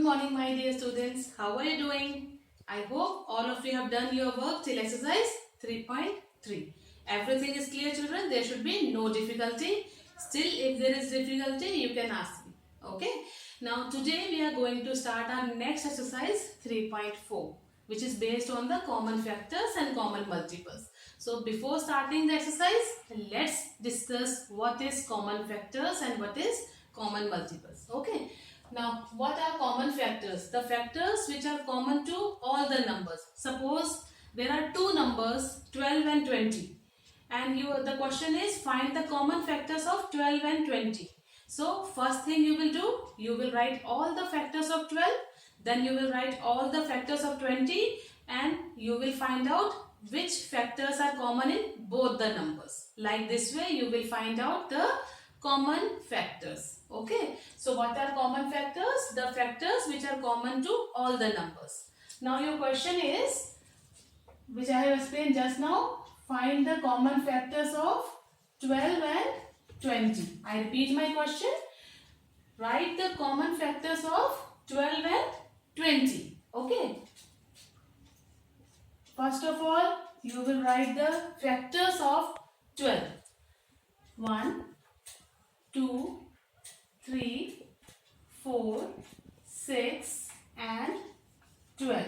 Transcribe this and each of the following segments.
morning, my dear students. How are you doing? I hope all of you have done your work till exercise 3.3. Everything is clear, children. There should be no difficulty. Still, if there is difficulty, you can ask me. Okay. Now, today we are going to start our next exercise 3.4, which is based on the common factors and common multiples. So, before starting the exercise, let's discuss what is common factors and what is common multiples. Okay. Now, what are common factors? The factors which are common to all the numbers. Suppose there are two numbers 12 and 20, and the question is find the common factors of 12 and 20. So, first thing you will do, you will write all the factors of 12, then you will write all the factors of 20, and you will find out which factors are common in both the numbers. Like this way, you will find out the common factors. Okay. So what are common factors? The factors which are common to all the numbers. Now your question is, which I have explained just now, find the common factors of 12 and 20. I repeat my question. Write the common factors of 12 and 20. Okay. First of all, you will write the factors of 12. 1, 2, 3, 4, 6 and 12.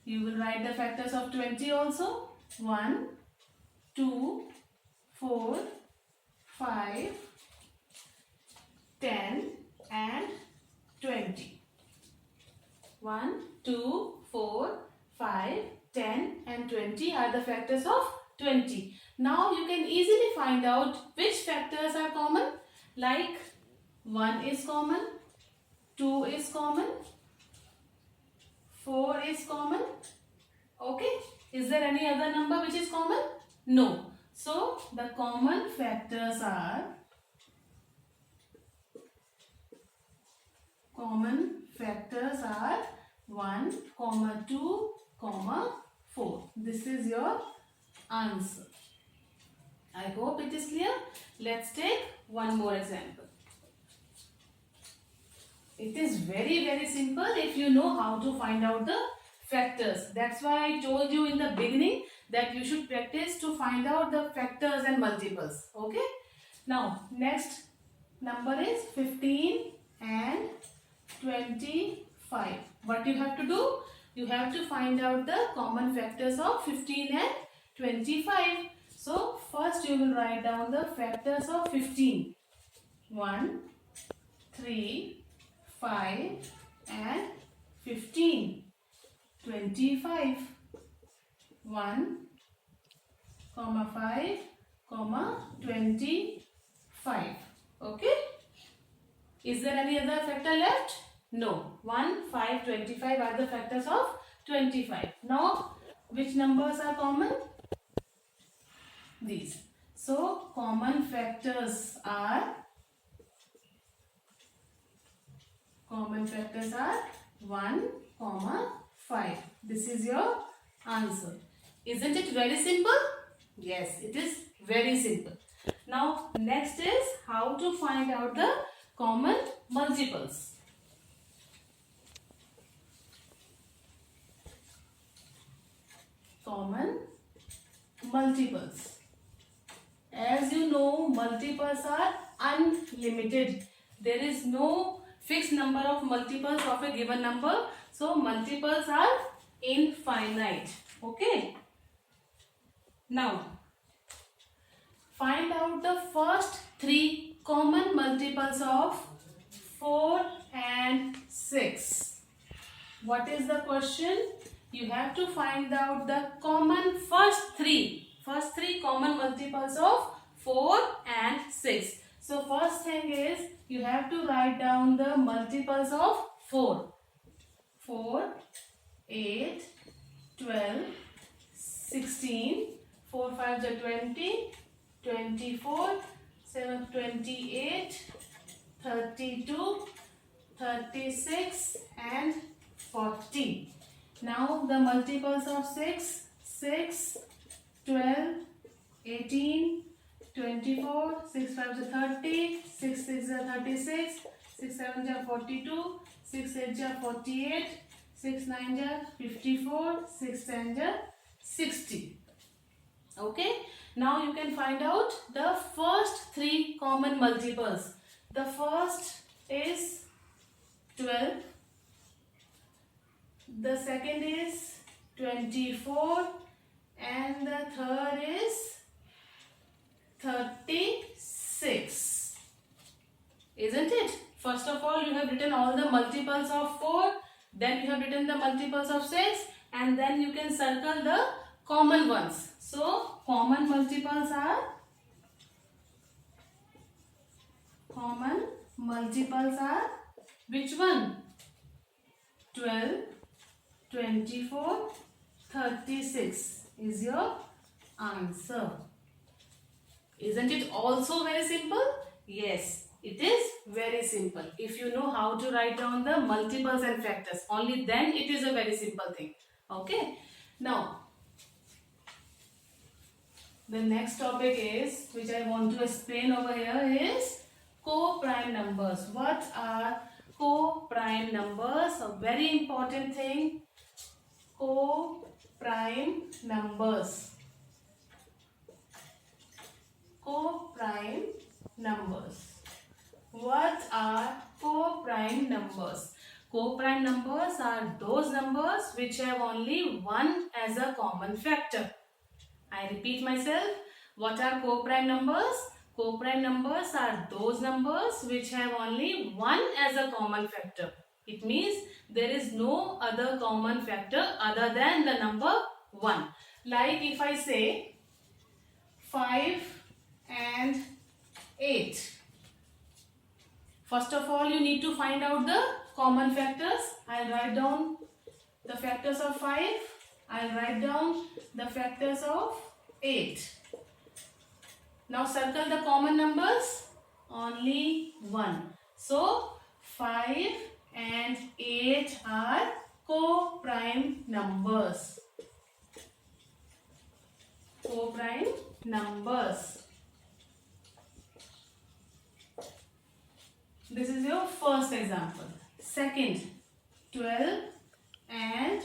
You will write the factors of 20 also. 1, 2, 4, 5, 10 and 20. 1, 2, 4, 5, 10 and 20 are the factors of 20. Now you can easily find out which factors are common. Like 1 is common, 2 is common, 4 is common. Okay. Is there any other number which is common? No. So the common factors are 1, 2, 4. This is your answer. I hope it is clear. Let's take one more example. It is very simple if you know how to find out the factors. That's why I told you in the beginning that you should practice to find out the factors and multiples. Okay. Now next number is 15 and 25. What you have to do? You have to find out the common factors of 15 and 25. So first you will write down the factors of 15. 1, 3, 5 and 15. 25. 1, 5, 25. Okay. Is there any other factor left? No. 1, 5, 25 are the factors of 25. Now, which numbers are common? These. So, common factors are 1, 5. This is your answer. Isn't it very simple? Yes, it is very simple. Now, next is how to find out the common multiples. Common multiples. As you know, multiples are unlimited. There is no fixed number of multiples of a given number. So, multiples are infinite. Okay. Now, find out the first 3 common multiples of 4 and 6. What is the question? You have to find out the common first three common multiples of 4 and 6. So first thing is you have to write down the multiples of 4. 4, 8, 12, 16, 4 5 are 20, 24, 7 28, 32, 36 and 40. Now the multiples of 6, 12, 18, 24, 6 5 are 30, 6 6 are 36, 6 7 ja 42, 6 8 ja 48, 6 9 ja 54, 6 10 ja 60. Okay, now you can find out the first three common multiples. The first is 12, the second is 24, and the third is 36. Isn't it? First of all, you have written all the multiples of 4, then you have written the multiples of 6, and then you can circle the common ones. So, common multiples are which one? 12, 24, 36 is your answer. Isn't it also very simple? Yes, it is very simple. If you know how to write down the multiples and factors, only then it is a very simple thing. Okay. Now, the next topic is, which I want to explain over here, is co-prime numbers. What are co-prime numbers? A very important thing. Co-prime numbers. Co-prime numbers. What are co-prime numbers? Co-prime numbers are those numbers which have only 1 as a common factor. I repeat myself. What are co-prime numbers? Co-prime numbers are those numbers which have only 1 as a common factor. It means there is no other common factor other than the number 1. Like if I say 5 and 8. First of all, you need to find out the common factors. I'll write down the factors of 5. I'll write down the factors of 8. Now circle the common numbers. Only 1. So 5 and 8 are co-prime numbers. Co-prime numbers. This is your first example. Second, 12 and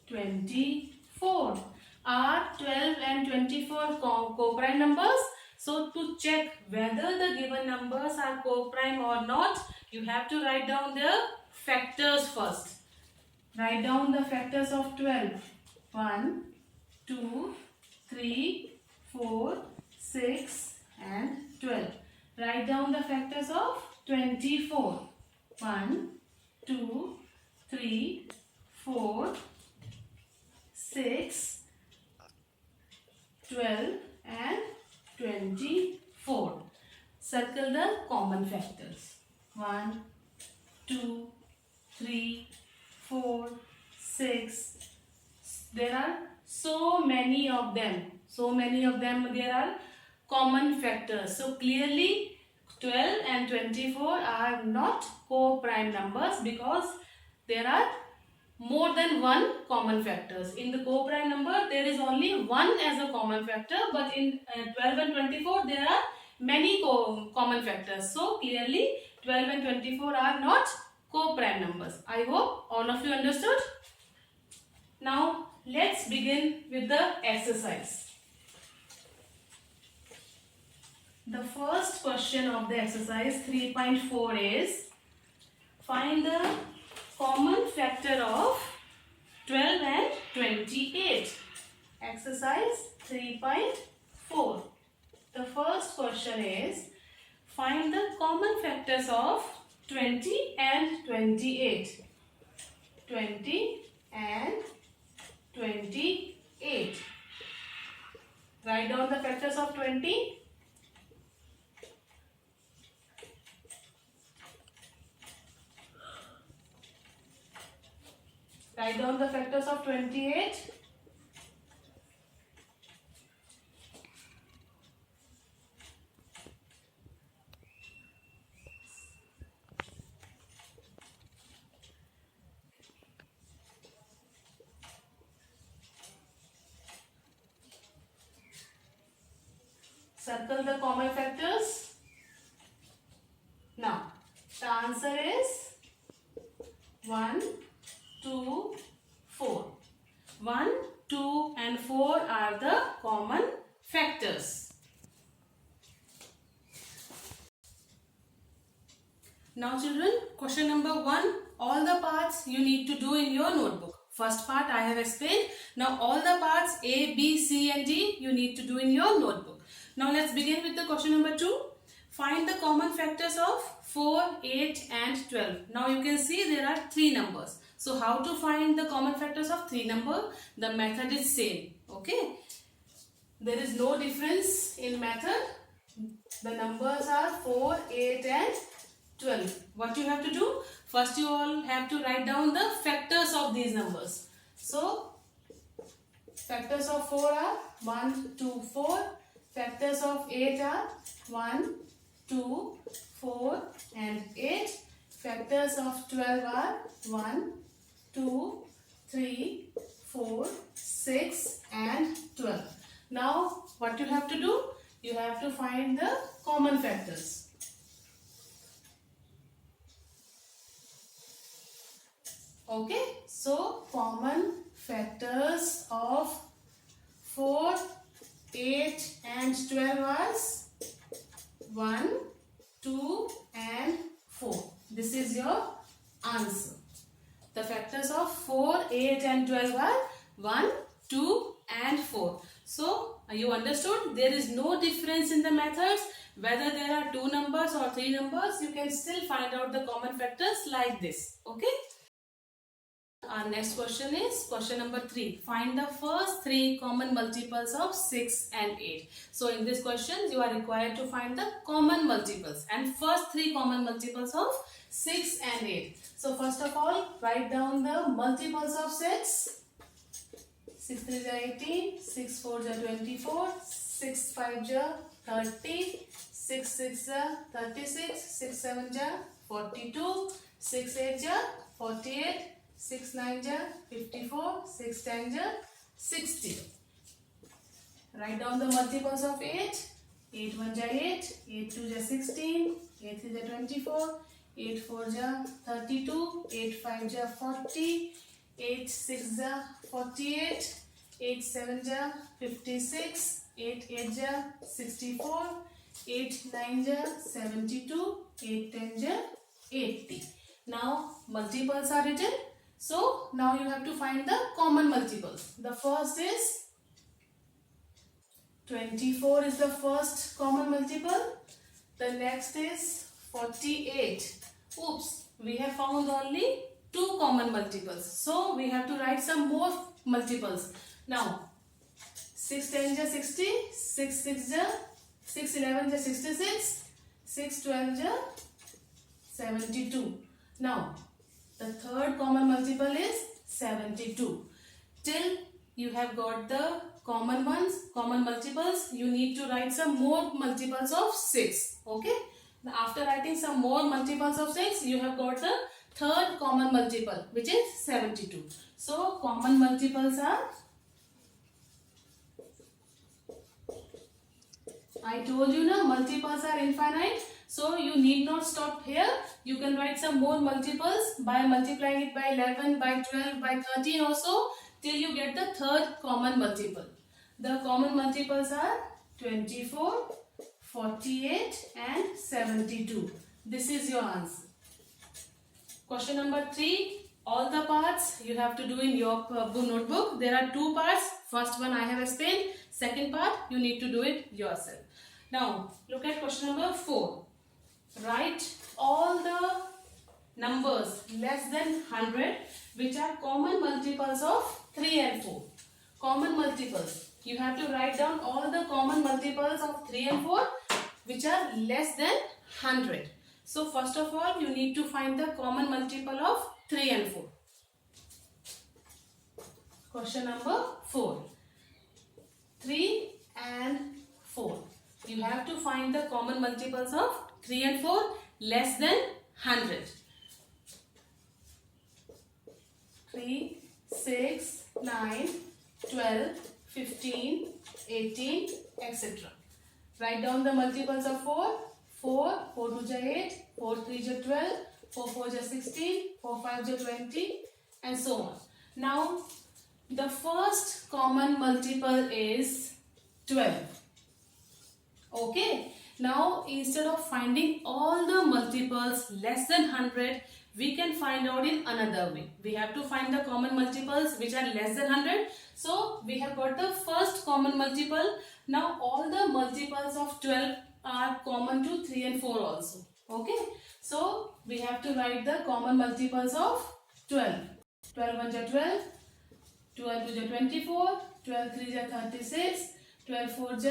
24. Are 12 and 24 co-prime numbers? So to check whether the given numbers are co-prime or not, you have to write down the factors first. Write down the factors of 12. 1, 2, 3, 4, 6 and 12. Write down the factors of 24. 1, 2, 3, 4, 6, 12 and 24. Circle the common factors. 1, 2, 3, 4, 6. There are so many of them. There are common factors. So clearly 12 and 24 are not co-prime numbers because there are more than one common factors. In the co-prime number, there is only one as a common factor, but in 12 and 24, there are many common factors. So clearly 12 and 24 are not co-prime numbers. I hope all of you understood. Now let's begin with the exercise. The first question of the exercise 3.4 is, find the common factor of 12 and 28. Exercise 3.4. The first question is, find the common factors of 20 and 28. 20 and 28. Write down the factors of 20. Write down the factors of 28. Circle the common factors. Now, the answer answer is 1, 2, 4. 1, 2 and 4 are the common factors. Now children, question number 1, all the parts you need to do in your notebook. First part I have explained. Now all the parts A, B, C and D you need to do in your notebook. Now let's begin with the question number 2. Find the common factors of 4, 8 and 12. Now you can see there are 3 numbers. So how to find the common factors of 3 numbers? The method is same. Okay. There is no difference in method. The numbers are 4, 8 and 12. What you have to do? First you all have to write down the factors of these numbers. So factors of 4 are 1, 2, 4. Factors of 8 are 1, 2, 4 and 8. Factors of 12 are 1, 2, 3, 4, 6 and 12. Now what you have to do? You have to find the common factors. Okay, so common factors of 4, 8 and 12 was 1, 2 and 4. This is your answer. The factors of 4, 8 and 12 are 1, 2 and 4. So you understood there is no difference in the methods. Whether there are 2 numbers or 3 numbers, you can still find out the common factors like this. Okay. Our next question is question number 3. Find the first 3 common multiples of 6 and 8. So in this question you are required to find the common multiples and first 3 common multiples of 6 and 8. So first of all, write down the multiples of 6. 6 3 is 18, 6 4 is 24, 6 5 is 30, 6 6 is 36, 6 7 is 42, 6 8 is 48, 6 9 is 54, 6 10 is 60. Write down the multiples of 8. 8 1 is 8, 8 2 is 16, 8 3 is 24, 8 4 is 32, 8 5 is 40, 8 6 is 48, 8 7 is 56, 8 8 is 64, 8 9 is 72, 8 10 is 80. Now multiples are written. So now you have to find the common multiples. The first is 24 is the first common multiple. The next is 48. Oops, we have found only 2 common multiples. So we have to write some more multiples. Now 6 10 is 60, 6 6 is 6 11 is 66, 6 12 is 72. Now the third common multiple is 72. Till you have got the common ones, common multiples, you need to write some more multiples of 6. Okay. Now after writing some more multiples of 6, you have got the third common multiple, which is 72. So common multiples are, I told you now, multiples are infinite. So you need not stop here. You can write some more multiples by multiplying it by 11, by 12, by 13 also till you get the third common multiple. The common multiples are 24, 48 and 72. This is your answer. Question number 3. All the parts you have to do in your notebook. There are 2 parts. First one I have explained. Second part you need to do it yourself. Now look at question number 4. Write all the numbers less than 100 which are common multiples of 3 and 4. Common multiples. You have to write down all the common multiples of 3 and 4 which are less than 100. So first of all you need to find the common multiple of 3 and 4. Question number 4. 3 and 4. You have to find the common multiples of 3 and 4 less than 100. 3, 6, 9, 12, 15, 18, etc. Write down the multiples of 4. 4, 4 2 is 8, 4 3 is 12, 4 4 is 16, 4 5 is 20, and so on. Now, the first common multiple is 12. Okay. Now, instead of finding all the multiples less than 100, we can find out in another way. We have to find the common multiples which are less than 100. So, we have got the first common multiple. Now, all the multiples of 12 are common to 3 and 4 also. Okay. So, we have to write the common multiples of 12. 12 1 is 12, 12 2 is 24, 12 3 is 36, 12 4 is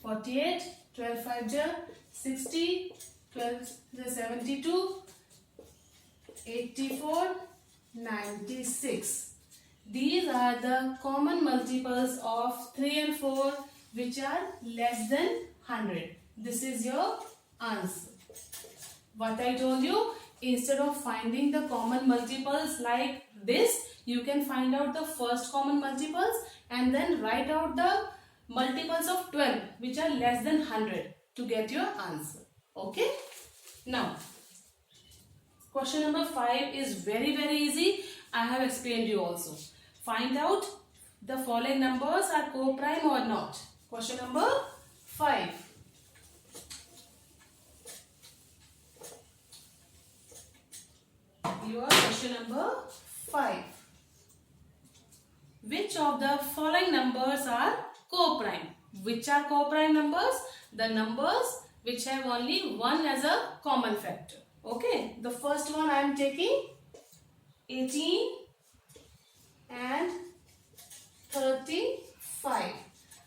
48, 12 5 is 60, 12 is 72, 84, 96. These are the common multiples of 3 and 4 which are less than 100. This is your answer. What I told you, instead of finding the common multiples like this, you can find out the first common multiples and then write out the multiples of 12 which are less than 100 to get your answer. Okay. Now, question number 5 is very easy. I have explained you also. Find out the following numbers are co-prime or not. Question number 5. Your question number 5. Which of the following numbers are co-prime? Which are co-prime numbers? The numbers which have only 1 as a common factor. Okay. The first one I am taking 18 and 35.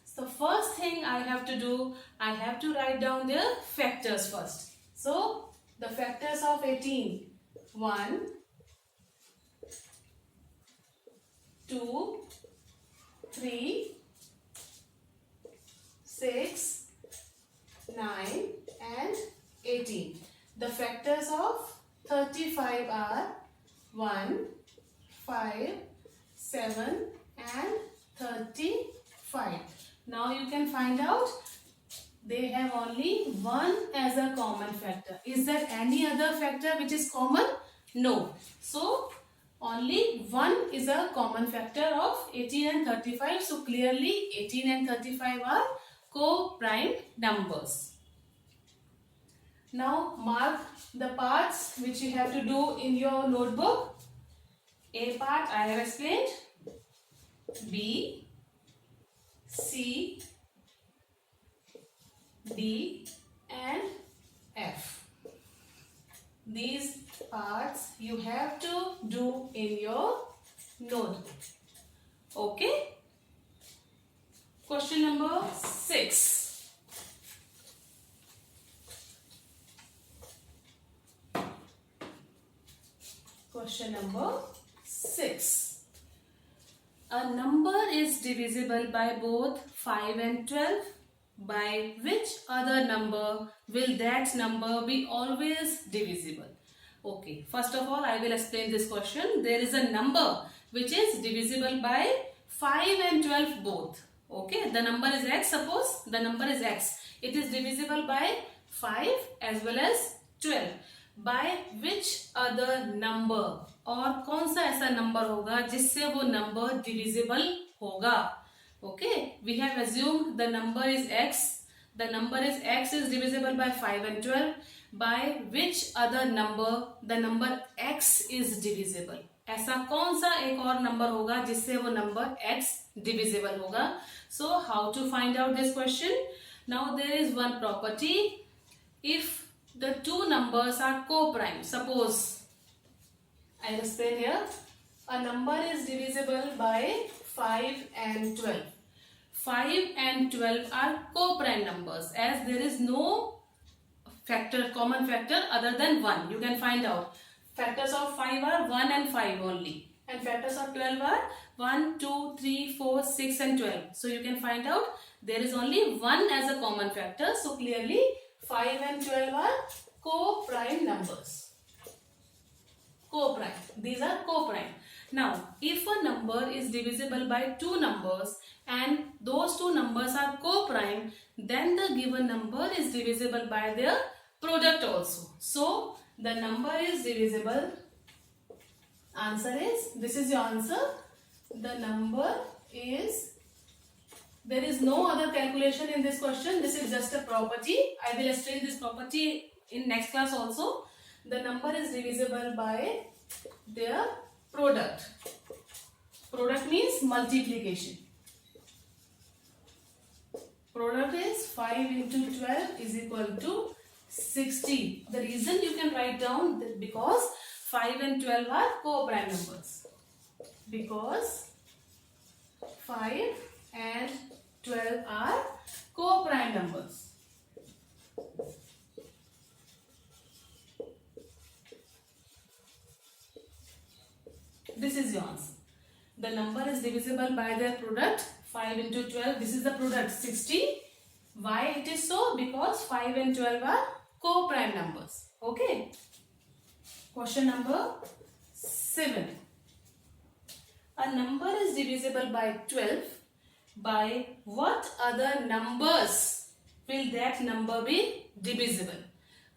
So first thing I have to do, I have to write down their factors first. So the factors of 18, 1, 2, 3, 6, 9 and 18. The factors of 35 are 1, 5, 7 and 35. Now you can find out they have only 1 as a common factor. Is there any other factor which is common? No. So only 1 is a common factor of 18 and 35. So clearly 18 and 35 are co-prime numbers. Now mark the parts which you have to do in your notebook. A part I have explained. B, C, D and F. These parts you have to do in your notebook. Okay. Question number 6. Question number 6. A number is divisible by both 5 and 12. By which other number will that number be always divisible? Okay, first of all I will explain this question. There is a number which is divisible by 5 and 12 both. Okay, the number is x. Suppose the number is x. It is divisible by 5 as well as 12. By which other number, और कौन सा ऐसा number होगा जिससे वो number divisible होगा? Okay, we have assumed the number is x. The number is x is divisible by 5 and 12. By which other number the number x is divisible? ऐसा कौन सा एक और नंबर होगा जिससे वो नंबर x divisible होगा? So how to find out this question? Now there is one property. If the two numbers are co-prime, suppose I will explain here. A number is divisible by 5 and 12. 5 and 12 are co-prime numbers as there is no common factor other than 1. You can find out. Factors of 5 are 1 and 5 only. And factors of 12 are 1, 2, 3, 4, 6 and 12. So you can find out there is only 1 as a common factor. So clearly 5 and 12 are co-prime numbers. Co-prime. These are co-prime. Now, if a number is divisible by two numbers and those two numbers are co-prime, then the given number is divisible by their product also. So, the number is divisible. Answer is, this is your answer. The number is, there is no other calculation in this question. This is just a property. I will explain this property in next class also. The number is divisible by their product. Product means multiplication. Product is 5 into 12 is equal to 60. The reason you can write down that because 5 and 12 are co-prime numbers. Because 5 and 12 are co-prime numbers. This is your answer. The number is divisible by their product. 5 into 12, this is the product 60. Why it is so? Because 5 and 12 are co-prime numbers. Okay. Question number 7. A number is divisible by 12. By what other numbers will that number be divisible?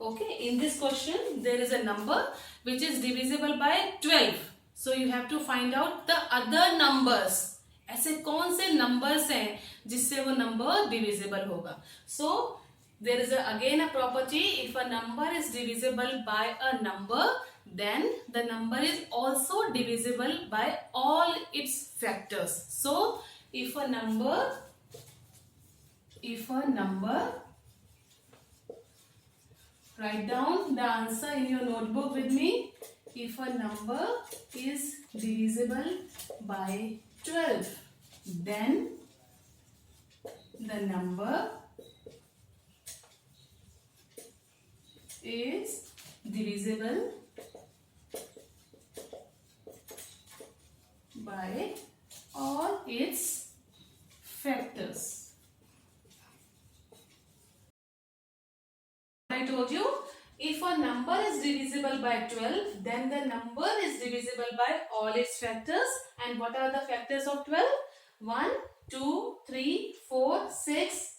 Okay. In this question, there is a number which is divisible by 12. So you have to find out the other numbers. ऐसे कौन से numbers हैं जिससे वो number divisible होगा? So there is again a property. If a number is divisible by a number, then the number is also divisible by all its factors. So if a number, write down the answer in your notebook with me. If a number is divisible by 12, then the number is divisible by all its factors. I told you, if a number is divisible by 12, then the number is divisible by all its factors. And what are the factors of 12? 1, 2, 3, 4, 6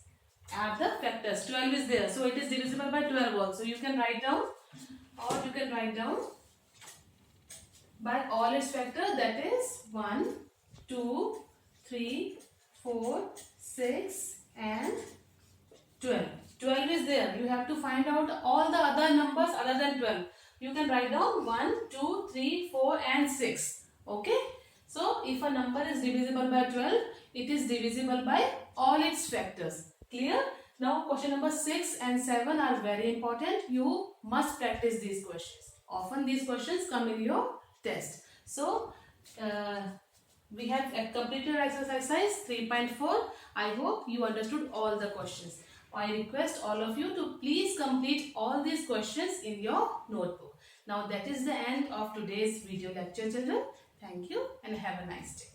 are the factors. 12 is there. So it is divisible by 12 also. You can write down, or you can write down by all its factors, that is 1, 2, 3, 4, 6 and 12. 12 is there. You have to find out all the other numbers other than 12. You can write down 1, 2, 3, 4 and 6. Okay. So if a number is divisible by 12, it is divisible by all its factors. Clear? Now question number 6 and 7 are very important. You must practice these questions. Often these questions come in your test. So we have completed exercise 3.4. I hope you understood all the questions. I request all of you to please complete all these questions in your notebook. Now that is the end of today's video lecture, children. Thank you and have a nice day.